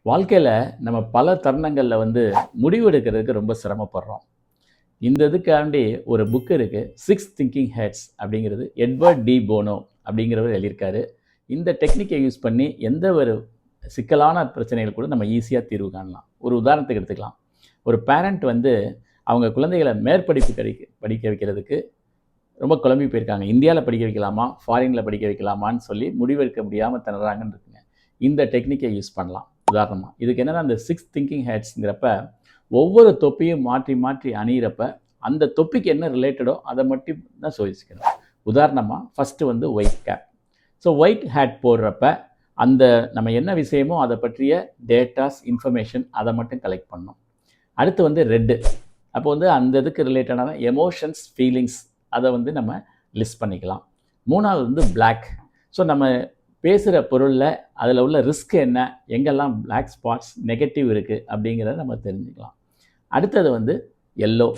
வாழ்க்கையில் நம்ம பல தருணங்களில் முடிவு எடுக்கிறதுக்கு ரொம்ப சிரமப்படுறோம். இந்த இதுக்காண்டி ஒரு புக் இருக்குது, சிக்ஸ் திங்கிங் ஹேட்ஸ் அப்படிங்கிறது. எட்வர்ட் டி போனோ அப்படிங்கிறவர் எழுதியிருக்காரு. இந்த டெக்னிக்கை யூஸ் பண்ணி எந்த ஒரு சிக்கலான பிரச்சனைகள் கூட நம்ம ஈஸியாக தீர்வு காணலாம். ஒரு உதாரணத்துக்கு எடுத்துக்கலாம். ஒரு பேரண்ட் அவங்க குழந்தைகளை மேற்படிப்பு படிக்க வைக்கிறதுக்கு ரொம்ப குழம்பி போயிருக்காங்க. இந்தியாவில் படிக்க வைக்கலாமா, ஃபாரினில் படிக்க வைக்கலாமான்னு சொல்லி முடிவெடுக்க முடியாமல் திணறாங்கன்னு இருக்குங்க. இந்த டெக்னிக்கை யூஸ் பண்ணலாம். உதாரணமாக இதுக்கு என்னென்னா, அந்த சிக்ஸ் திங்கிங் ஹேட்ஸுங்கிறப்ப ஒவ்வொரு தொப்பியும் மாற்றி மாற்றி அணியிறப்ப அந்த தொப்பிக்கு என்ன ரிலேட்டடோ அதை மட்டும் தான் யோசிக்கணும். உதாரணமாக first white cap. So white hat போடுறப்ப அந்த நம்ம என்ன விஷயமோ அதை பற்றிய டேட்டாஸ், இன்ஃபர்மேஷன் அதை மட்டும் கலெக்ட் பண்ணணும். அடுத்து ரெட்டு. அப்போ அந்த இதுக்கு ரிலேட்டடான எமோஷன்ஸ், ஃபீலிங்ஸ் அதை நம்ம லிஸ்ட் பண்ணிக்கலாம். மூணாவது பிளாக். ஸோ நம்ம பேசுகிற பொருளில் அதில் உள்ள ரிஸ்க் என்ன, எங்கெல்லாம் பிளாக் ஸ்பாட்ஸ், நெகட்டிவ் இருக்குது அப்படிங்கிறத நம்ம தெரிஞ்சுக்கலாம். அடுத்தது எல்லோ.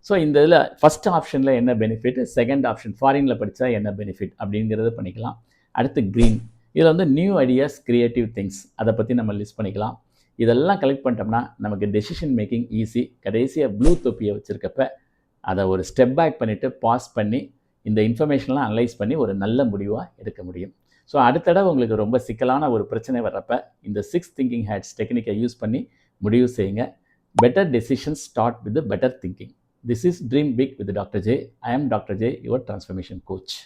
ஸோ இந்த இதில் ஃபஸ்ட் ஆப்ஷனில் என்ன பெனிஃபிட், செகண்ட் ஆப்ஷன் ஃபாரினில் படித்தா என்ன பெனிஃபிட் அப்படிங்கிறத பண்ணிக்கலாம். அடுத்து க்ரீன். இதில் நியூ ஐடியாஸ், க்ரியேட்டிவ் திங்ஸ் அதை பற்றி நம்ம லிஸ்ட் பண்ணிக்கலாம். இதெல்லாம் கலெக்ட் பண்ணிட்டோம்னா நமக்கு டெசிஷன் மேக்கிங் ஈஸி. கடைசியாக ப்ளூ தொப்பியை வச்சுருக்கப்ப அதை ஒரு ஸ்டெப் பேக் பண்ணிவிட்டு பாஸ் பண்ணி இந்த இன்ஃபர்மேஷன்லாம் அனலைஸ் பண்ணி ஒரு நல்ல முடிவாக எடுக்க முடியும். ஸோ அடுத்தடவை உங்களுக்கு ரொம்ப சிக்கலான ஒரு பிரச்சனை வர்றப்ப இந்த சிக்ஸ் திங்கிங் ஹேட்ஸ் டெக்னிக்கை யூஸ் பண்ணி முடிவு செய்யுங்க. Better decisions start with better thinking. This is dream big with doctor J. I am doctor J, your transformation coach.